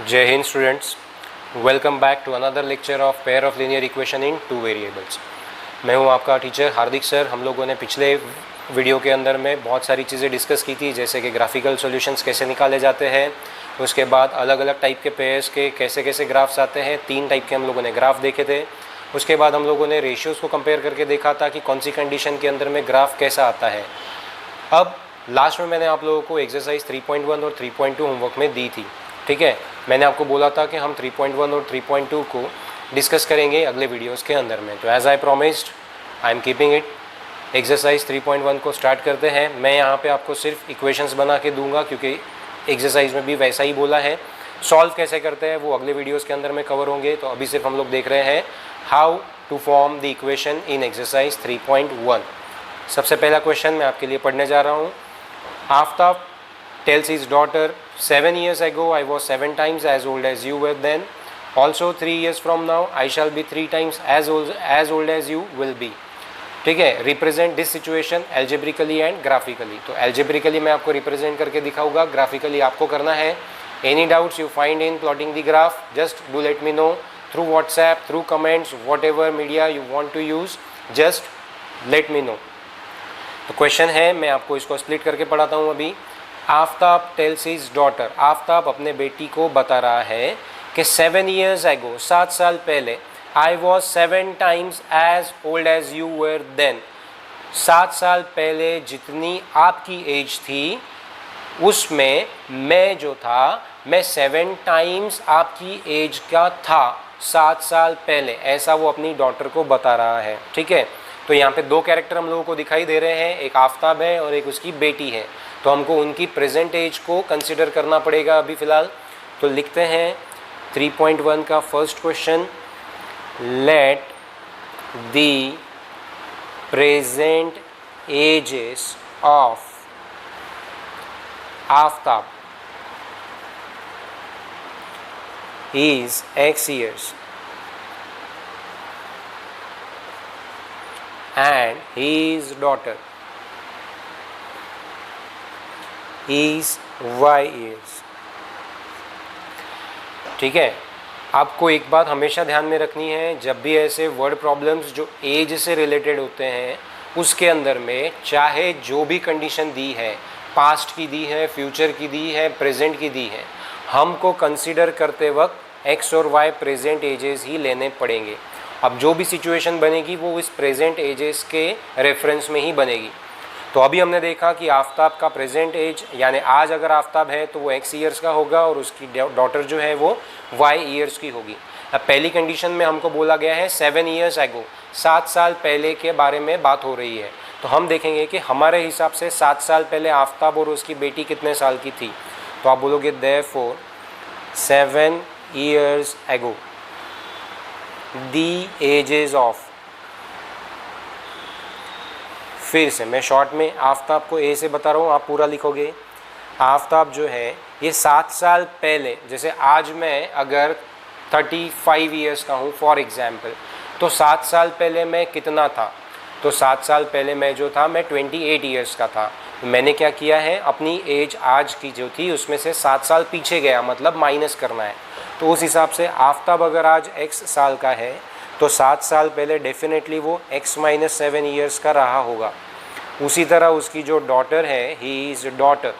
जय हिंद students, welcome back to another lecture of pair of linear equation in two variables. मैं हूं आपका टीचर हार्दिक सर। हम लोगों ने पिछले वीडियो के अंदर में बहुत सारी चीज़ें डिस्कस की थी, जैसे कि ग्राफिकल सॉल्यूशंस कैसे निकाले जाते हैं, उसके बाद अलग अलग टाइप के पेयर्स के कैसे कैसे ग्राफ्स आते हैं। 3 टाइप के हम लोगों ने ग्राफ देखे थे। उसके बाद हम लोगों ने रेशियोज़ को कंपेयर करके देखा था कि कौन सी कंडीशन के अंदर में ग्राफ कैसा आता है। अब लास्ट में मैंने आप लोगों को एक्सरसाइज 3.1 और 3.2 होमवर्क में दी थी, ठीक है। मैंने आपको बोला था कि हम 3.1 और 3.2 को डिस्कस करेंगे अगले वीडियोस के अंदर में। तो as I promised, I am keeping it. Exercise 3.1 को स्टार्ट करते हैं। मैं यहाँ पे आपको सिर्फ इक्वेशंस बना के दूंगा, क्योंकि एक्सरसाइज में भी वैसा ही बोला है। सॉल्व कैसे करते हैं वो अगले वीडियोज़ के अंदर में कवर होंगे। तो अभी सिर्फ हम लोग देख रहे हैं how to form the equation in exercise 3.1। सबसे पहला क्वेश्चन मैं आपके लिए पढ़ने जा रहा हूँ। Aftab tells his daughter, 7 years ago I was 7 times as old as you were then. Also 3 years from now I shall be 3 times as old as you will be. ठीक है। Represent this situation algebraically and graphically. तो algebraically मैं आपको represent करके दिखाऊंगा, graphically आपको करना है। Any doubts you find in plotting the graph, just do let me know through WhatsApp, through comments, whatever media you want to use, just let me know. तो question है, मैं आपको इसको स्प्लिट करके पढ़ाता हूँ अभी। Aftab tells his daughter, Aftab अपने बेटी को बता रहा है कि 7 years ago, 7 साल पहले, I was 7 times as old as you were then. 7 साल पहले जितनी आपकी एज थी उसमें मैं जो था मैं 7 times आपकी एज का था 7 साल पहले, ऐसा वो अपनी डॉटर को बता रहा है, ठीक है। तो यहाँ पे 2 कैरेक्टर हम लोगों को दिखाई दे रहे हैं, एक आफ्ताब है और एक उसकी बेटी है। तो हमको उनकी प्रेजेंट एज को कंसिडर करना पड़ेगा अभी फ़िलहाल। तो लिखते हैं 3.1 का first question, let the present ages of Aftab is X years and his daughter is Y years। ठीक है। आपको एक बात हमेशा ध्यान में रखनी है, जब भी ऐसे वर्ड प्रॉब्लम्स जो एज से रिलेटेड होते हैं उसके अंदर में चाहे जो भी कंडीशन दी है, पास्ट की दी है, फ्यूचर की दी है, प्रेजेंट की दी है, हमको कंसीडर करते वक्त एक्स और वाई प्रेजेंट एजेस ही लेने पड़ेंगे। अब जो भी सिचुएशन बनेगी वो इस प्रेजेंट एजेस के रेफरेंस में ही बनेगी। तो अभी हमने देखा कि आफ्ताब का प्रेजेंट एज, यानी आज अगर आफ्ताब है तो वो X ईयर्स का होगा और उसकी डॉटर जो है वो Y ईयर्स की होगी। अब पहली कंडीशन में हमको बोला गया है 7 years ago, 7 साल पहले के बारे में बात हो रही है। तो हम देखेंगे कि हमारे हिसाब से 7 साल पहले आफ्ताब और उसकी बेटी कितने साल की थी। तो आप बोलोगे therefore 7 years ago the ages of, फिर से मैं शॉर्ट में आफ्ताब को ए से बता रहा हूँ, आप पूरा लिखोगे। आफ्ताब जो है ये 7 साल पहले, जैसे आज मैं अगर 35 years का हूँ फॉर एग्जाम्पल, तो 7 साल पहले मैं कितना था, तो 7 साल पहले मैं जो था मैं 28 years का था। मैंने क्या किया है, अपनी एज आज की जो थी उसमें से 7 साल पीछे गया, मतलब माइनस करना है। तो उस हिसाब से आफ्ताब अगर आज X साल का है तो 7 साल पहले डेफिनेटली वो X - 7 years का रहा होगा। उसी तरह उसकी जो डॉटर है, ही इज़ डॉटर,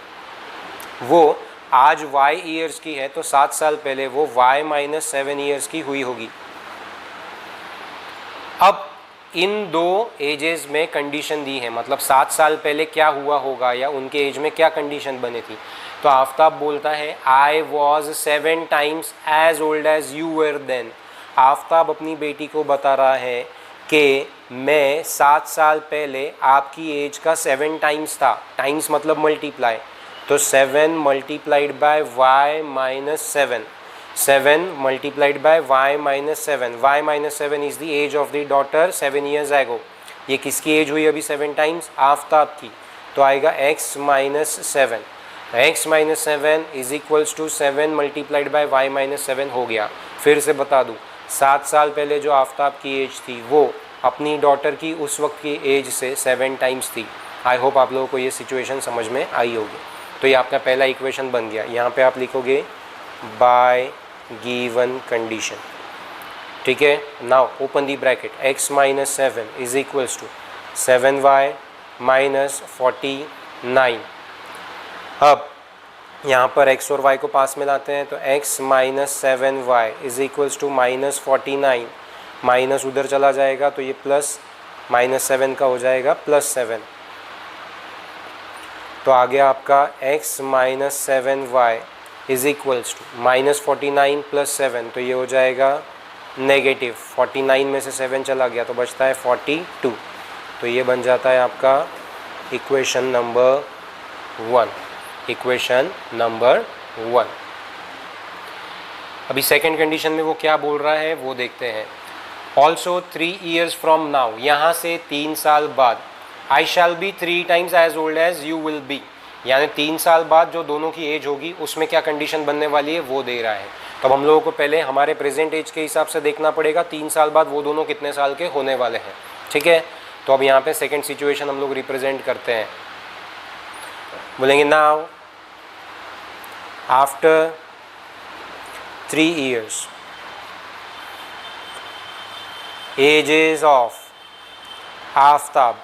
वो आज Y ईयर्स की है तो 7 साल पहले वो Y - 7 years की हुई होगी। अब इन 2 एजेस में कंडीशन दी है, मतलब 7 साल पहले क्या हुआ होगा या उनके एज में क्या कंडीशन बनी थी। तो आफ्ताब बोलता है I was 7 times as old as you were then। Aftab अपनी बेटी को बता रहा है कि मैं 7 साल पहले आपकी एज का 7 times था। टाइम्स मतलब मल्टीप्लाई, तो 7 multiplied by Y - 7, 7 multiplied by Y - 7, Y - 7 is the age of the daughter 7 years ago। ये किसकी एज हुई अभी 7 times, आफ्ताब की। तो आएगा X - 7, X - 7 is equals to 7 multiplied by Y - 7 हो गया। फिर से बता दूँ, 7 साल पहले जो आफ्ताब की एज थी वो अपनी डॉटर की उस वक्त की एज से 7 times थी। आई होप आप लोगों को ये सिचुएशन समझ में आई होगी। तो ये आपका पहला इक्वेशन बन गया। यहाँ पे आप लिखोगे बाय गिवन कंडीशन। ठीक है, now open the bracket, x minus 7 is equals to 7y minus 49। अब यहाँ पर x और y को पास में लाते हैं तो x minus 7y is equals to minus 49, minus उधर चला जाएगा तो ये प्लस माइनस 7 का हो जाएगा प्लस 7। तो आ गया आपका x minus 7y is equals to minus 49 plus 7, तो ये हो जाएगा नेगेटिव 49 में से 7 चला गया तो बचता है 42। तो ये बन जाता है आपका इक्वेशन नंबर 1। Equation number 1। अभी सेकंड कंडीशन में वो क्या बोल रहा है वो देखते हैं। ऑल्सो 3 years फ्रॉम नाउ, यहाँ से 3 साल बाद, I shall be 3 times as old as you will be, यानी 3 साल बाद जो दोनों की एज होगी उसमें क्या कंडीशन बनने वाली है वो दे रहा है। तब हम लोगों को पहले हमारे प्रेजेंट एज के हिसाब से देखना पड़ेगा 3 साल बाद वो दोनों कितने साल के होने वाले हैं। ठीक है, तो अब यहाँ पे सेकंड सिचुएशन हम लोग रिप्रेजेंट करते हैं। बोलेंगे now after 3 years ages of Aftab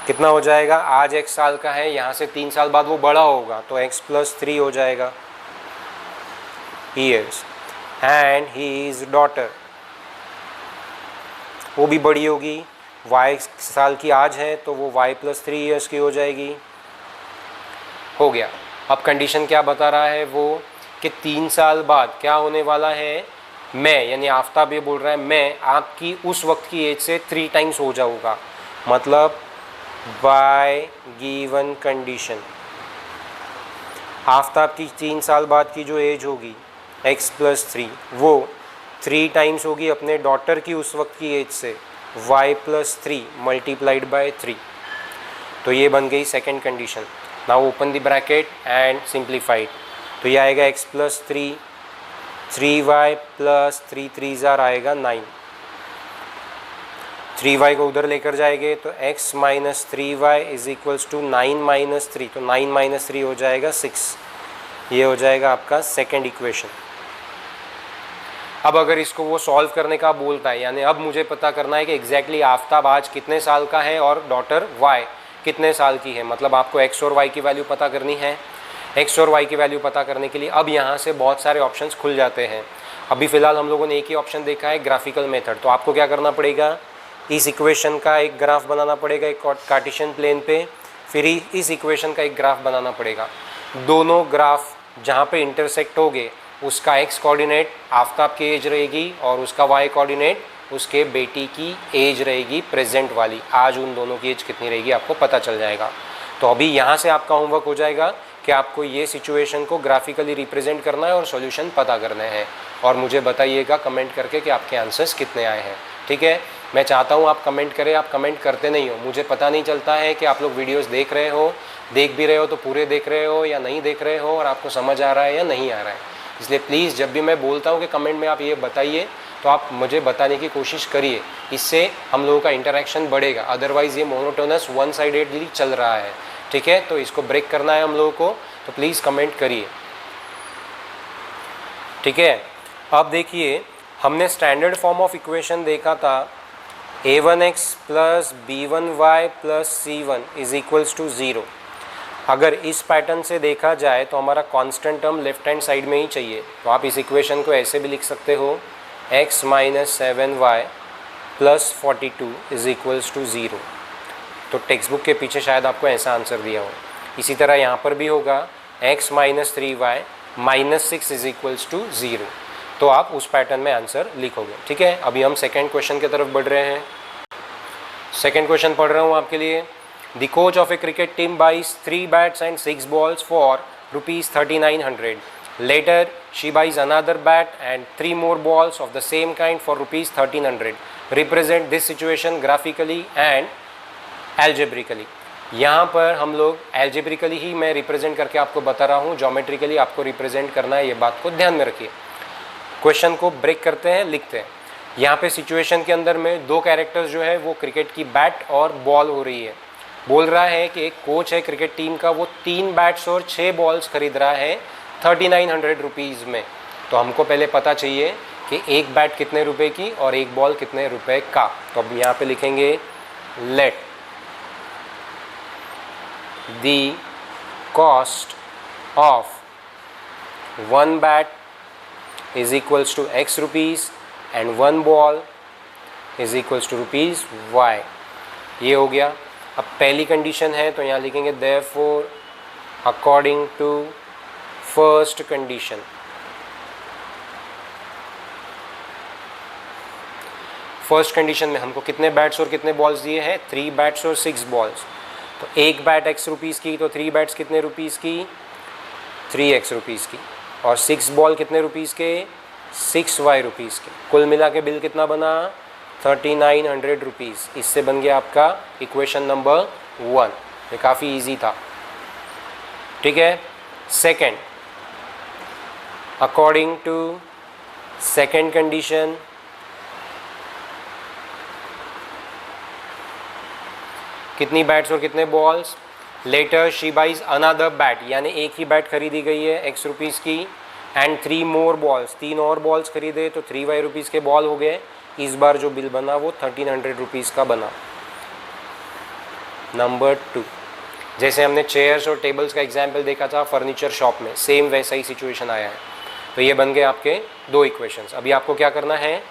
कितना हो जाएगा, आज x साल का है, यहाँ से 3 साल बाद वो बड़ा होगा तो x प्लस 3 हो जाएगा ईयर्स। एंड हीज डॉटर, वो भी बड़ी होगी, y साल की आज है तो वो y प्लस 3 ईयर्स की हो जाएगी। हो गया। अब कंडीशन क्या बता रहा है वो कि 3 साल बाद क्या होने वाला है, मैं यानी आफ्ताब ये बोल रहा है मैं आपकी उस वक्त की एज से 3 times हो जाऊँगा, मतलब बाय गिवन कंडीशन आफ्ताब की 3 साल बाद की जो एज होगी x प्लस 3 वो 3 times होगी अपने डॉटर की उस वक्त की एज से y प्लस 3 मल्टीप्लाइड बाय 3। तो ये बन गई second condition. Now open the bracket and simplified, तो ये आएगा x प्लस 3, 3y प्लस 3 3 आएगा 9, 3y को उधर लेकर जाएंगे तो x minus 3y is equals to 9 minus 3, तो 9 माइनस 3 हो जाएगा 6। ये हो जाएगा आपका सेकेंड इक्वेशन। अब अगर इसको वो सॉल्व करने का बोलता है, यानी अब मुझे पता करना है कि एग्जैक्टली आफ्ताब आज कितने साल का है और डॉटर y कितने साल की है, मतलब आपको x और y की वैल्यू पता करनी है। x और y की वैल्यू पता करने के लिए अब यहाँ से बहुत सारे ऑप्शंस खुल जाते हैं। अभी फ़िलहाल हम लोगों ने एक ही ऑप्शन देखा है, ग्राफिकल मेथड। तो आपको क्या करना पड़ेगा, इस इक्वेशन का एक ग्राफ बनाना पड़ेगा एक कार्टेशियन प्लेन पे, फिर इस इक्वेशन का एक ग्राफ बनाना पड़ेगा। दोनों ग्राफ जहाँ पे इंटरसेक्ट होंगे उसका x कोऑर्डिनेट आफ्ताब की एज रहेगी और उसका y कोऑर्डिनेट उसके बेटी की एज रहेगी प्रेजेंट वाली। आज उन दोनों की एज कितनी रहेगी आपको पता चल जाएगा। तो अभी यहाँ से आपका होमवर्क हो जाएगा कि आपको ये सिचुएशन को ग्राफिकली रिप्रेजेंट करना है और सॉल्यूशन पता करने हैं, और मुझे बताइएगा कमेंट करके कि आपके आंसर्स कितने आए हैं। ठीक है, मैं चाहता हूँ आप कमेंट करें, आप कमेंट करते नहीं हो, मुझे पता नहीं चलता है कि आप लोग वीडियोस देख रहे हो, देख भी रहे हो तो पूरे देख रहे हो या नहीं देख रहे हो, और आपको समझ आ रहा है या नहीं आ रहा है। इसलिए प्लीज़ जब भी मैं बोलता हूँ कि कमेंट में आप ये बताइए तो आप मुझे बताने की कोशिश करिए, इससे हम लोगों का इंटरेक्शन बढ़ेगा। अदरवाइज़ ये मोनोटोनस वन साइडेडली चल रहा है। ठीक है, तो इसको ब्रेक करना है हम लोगों को, तो प्लीज़ कमेंट करिए। ठीक है, अब देखिए हमने स्टैंडर्ड फॉर्म ऑफ इक्वेशन देखा था a1x plus b1y plus c1 is equals to 0। अगर इस पैटर्न से देखा जाए तो हमारा constant term left hand side में ही चाहिए, तो आप इस इक्वेशन को ऐसे भी लिख सकते हो x minus 7y plus 42 is equals to 0। तो टेक्स्ट बुक के पीछे शायद आपको ऐसा आंसर दिया हो। इसी तरह यहाँ पर भी होगा x minus 3y minus 6 is equals to 0, तो आप उस पैटर्न में आंसर लिखोगे। ठीक है, अभी हम सेकेंड क्वेश्चन की तरफ बढ़ रहे हैं। सेकेंड क्वेश्चन पढ़ रहा हूँ आपके लिए। The coach of a cricket team buys 3 bats and 6 balls for ₹3900। Later she buys another bat and 3 more balls of the same kind for ₹1300। Represent this situation graphically and algebraically। यहाँ पर हम लोग algebraically ही मैं represent करके आपको बता रहा हूँ, ज्योमेट्रिकली आपको रिप्रेजेंट करना है, ये बात को ध्यान में रखिए। क्वेश्चन को ब्रेक करते हैं, लिखते हैं। यहाँ पे सिचुएशन के अंदर में 2 कैरेक्टर्स जो है वो क्रिकेट की बैट और बॉल हो रही है। बोल रहा है कि एक कोच है क्रिकेट टीम का, वो 3 बैट्स और 6 बॉल्स खरीद रहा है 3900 रुपीज़ में। तो हमको पहले पता चाहिए कि एक बैट कितने रुपए की और एक बॉल कितने रुपए का। तो अब यहाँ पे लिखेंगे let the cost of one bat is equals to x rupees and one ball is equals to rupees y। ये हो गया। अब पहली कंडीशन है तो यहाँ लिखेंगे therefore according to first condition, first condition में हमको कितने बैट्स और कितने बॉल्स दिए हैं, 3 बैट्स और 6 बॉल्स। तो एक बैट x रुपीज़ की, तो 3 बैट्स कितने रुपीज़ की, 3x रुपीज़ की, और 6 बॉल कितने रुपीज़ के, 6y रुपीज़ के। कुल मिला के बिल कितना बना, 3900 रुपीज़। इससे बन गया आपका इक्वेशन नंबर 1। ये काफ़ी इजी था। ठीक है। Second, according to second condition, कितनी बैट्स और कितने balls. Later she buys another bat, यानी एक ही बैट खरीदी गई है x रुपीज़ की, एंड 3 मोर बॉल्स, 3 और बॉल्स खरीदे तो 3y रुपीज़ के बॉल हो गए। इस बार जो बिल बना वो 1300 रुपीज़ का बना। नंबर 2, जैसे हमने चेयर्स और टेबल्स का एग्जाम्पल देखा था फर्नीचर शॉप में, सेम वैसा ही सिचुएशन आया है। तो ये बन गए आपके 2 इक्वेशंस। अभी आपको क्या करना है,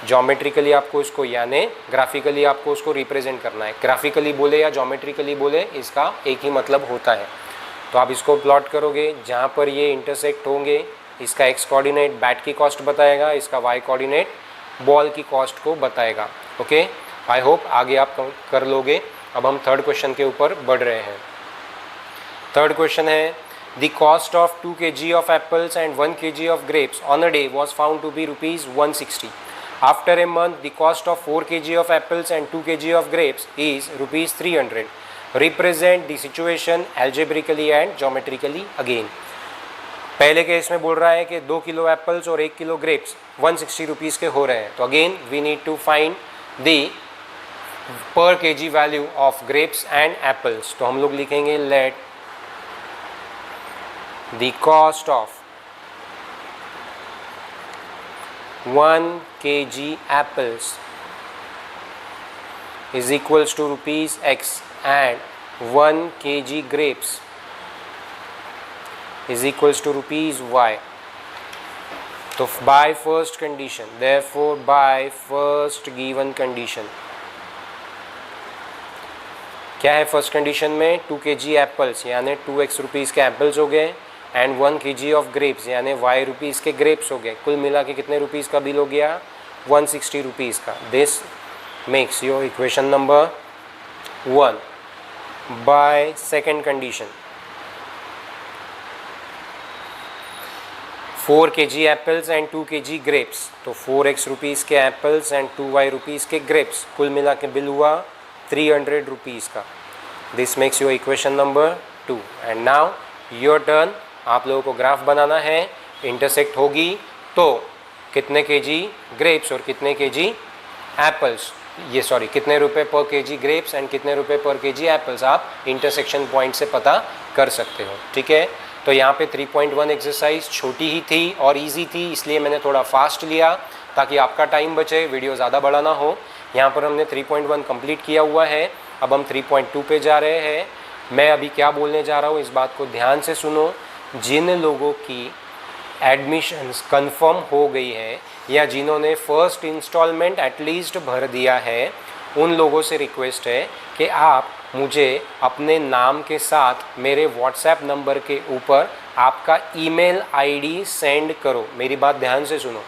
ज्योमेट्रिकली आपको इसको यानी ग्राफिकली आपको उसको रिप्रेजेंट करना है। ग्राफिकली बोले या ज्योमेट्रिकली बोले, इसका एक ही मतलब होता है। तो आप इसको प्लॉट करोगे, जहाँ पर ये इंटरसेक्ट होंगे इसका x कोऑर्डिनेट बैट की कॉस्ट बताएगा, इसका y कोऑर्डिनेट बॉल की कॉस्ट को बताएगा। ओके, आई होप आगे आप कर लोगे। अब हम थर्ड क्वेश्चन के ऊपर बढ़ रहे हैं। थर्ड क्वेश्चन है, the cost of 2 kg of apples and 1 kg of grapes on a day was found to be ₹160. After a month, the cost of 4 kg of apples and 2 kg of grapes is ₹300. Represent the situation algebraically and geometrically again. पहले case में बोल रहा है कि 2 kilo apples और 1 kilo grapes 160 rupees के हो रहे हैं। तो again we need to find the per kg value of grapes and apples. तो हम लोग लिखेंगे let the cost of 1 kg apples is equals to ₹x and 1 kg grapes is equals to ₹y. तो by first condition, therefore by first given condition, क्या है first condition में, 2 kg apples यानी 2x rupees के apples हो गए, and 1 kg of grapes यानी y rupees के ग्रेप्स हो गए। कुल मिला के कितने रुपीज़ का बिल हो गया, 160 रुपीज़ का। This makes your equation number 1। By second condition, 4 kg apples and 2 kg grapes, तो 4x रुपीज़ के एप्पल्स एंड 2y रुपीज़ के ग्रेप्स, कुल मिला के बिल हुआ 300 रुपीज़ का। This makes your equation number 2। And now your turn. आप लोगों को ग्राफ बनाना है। इंटरसेक्ट होगी तो कितने केजी ग्रेप्स और कितने केजी एप्पल्स, ये सॉरी कितने रुपए पर केजी ग्रेप्स एंड कितने रुपए पर केजी एप्पल्स आप इंटरसेक्शन पॉइंट से पता कर सकते हो। ठीक है। तो यहाँ पे 3.1 एक्सरसाइज छोटी ही थी और इजी थी, इसलिए मैंने थोड़ा फास्ट लिया ताकि आपका टाइम बचे, वीडियो ज़्यादा बड़ा ना हो। यहाँ पर हमने 3.1 कंप्लीट किया हुआ है। अब हम 3.2 पे जा रहे हैं। मैं अभी क्या बोलने जा रहा हूँ इस बात को ध्यान से सुनो। जिन लोगों की एडमिशन्स कंफर्म हो गई है या जिन्होंने फर्स्ट इंस्टॉलमेंट एटलीस्ट भर दिया है, उन लोगों से रिक्वेस्ट है कि आप मुझे अपने नाम के साथ मेरे व्हाट्सएप नंबर के ऊपर आपका ईमेल आईडी सेंड करो। मेरी बात ध्यान से सुनो।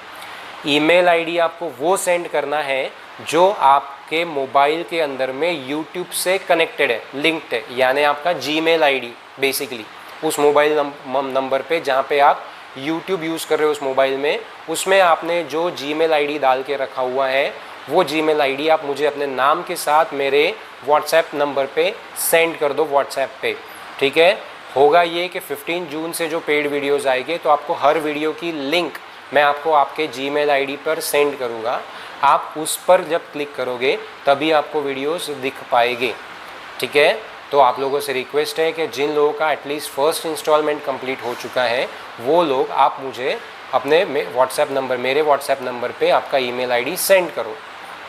ईमेल आईडी आपको वो सेंड करना है जो आपके मोबाइल के अंदर में यूट्यूब से कनेक्टेड है, लिंक्ड है, यानी आपका जीमेल आईडी बेसिकली उस मोबाइल नंबर पे जहाँ पे आप यूट्यूब यूज़ कर रहे हो उस मोबाइल में, उसमें आपने जो जीमेल आईडी डाल के रखा हुआ है वो जीमेल आईडी आप मुझे अपने नाम के साथ मेरे व्हाट्सएप नंबर पे सेंड कर दो व्हाट्सएप पे। ठीक है। होगा ये कि 15 जून से जो पेड वीडियोज़ आएंगे तो आपको हर वीडियो की लिंक मैं आपको आपके जीमेल आईडी पर सेंड करूँगा। आप उस पर जब क्लिक करोगे तभी आपको वीडियोस दिख पाएंगे। ठीक है। तो आप लोगों से रिक्वेस्ट है कि जिन लोगों का एटलीस्ट फर्स्ट इंस्टॉलमेंट कंप्लीट हो चुका है वो लोग आप मुझे अपने व्हाट्सएप नंबर, मेरे व्हाट्सएप नंबर पे आपका ईमेल आईडी सेंड करो,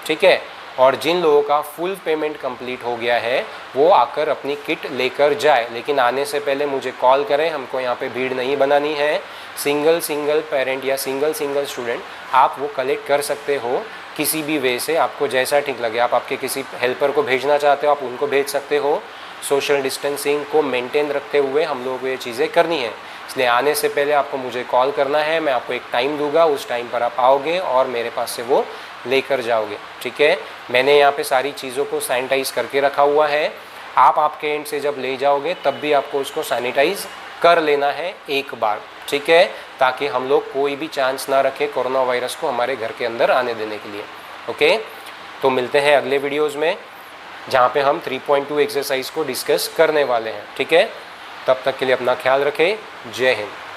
ठीक है। और जिन लोगों का फुल पेमेंट कंप्लीट हो गया है वो आकर अपनी किट लेकर जाए, लेकिन आने से पहले मुझे कॉल करें, हमको यहाँ पे भीड़ नहीं बनानी है। सिंगल पेरेंट या सिंगल स्टूडेंट आप वो कलेक्ट कर सकते हो किसी भी वे से, आपको जैसा ठीक लगे। आप आपके किसी हेल्पर को भेजना चाहते हो आप उनको भेज सकते हो। सोशल डिस्टेंसिंग को मेंटेन रखते हुए हम लोगों को ये चीज़ें करनी है, इसलिए आने से पहले आपको मुझे कॉल करना है। मैं आपको एक टाइम दूंगा, उस टाइम पर आप आओगे और मेरे पास से वो लेकर जाओगे, ठीक है। मैंने यहाँ पे सारी चीज़ों को सैनिटाइज करके रखा हुआ है। आप आपके एंड से जब ले जाओगे तब भी आपको उसको सैनिटाइज कर लेना है एक बार, ठीक है, ताकि हम लोग कोई भी चांस ना रखें कोरोना वायरस को हमारे घर के अंदर आने देने के लिए। ओके, तो मिलते हैं अगले वीडियोज़ में जहाँ पे हम 3.2 एक्सरसाइज को डिस्कस करने वाले हैं, ठीक है। तब तक के लिए अपना ख्याल रखें। जय हिंद।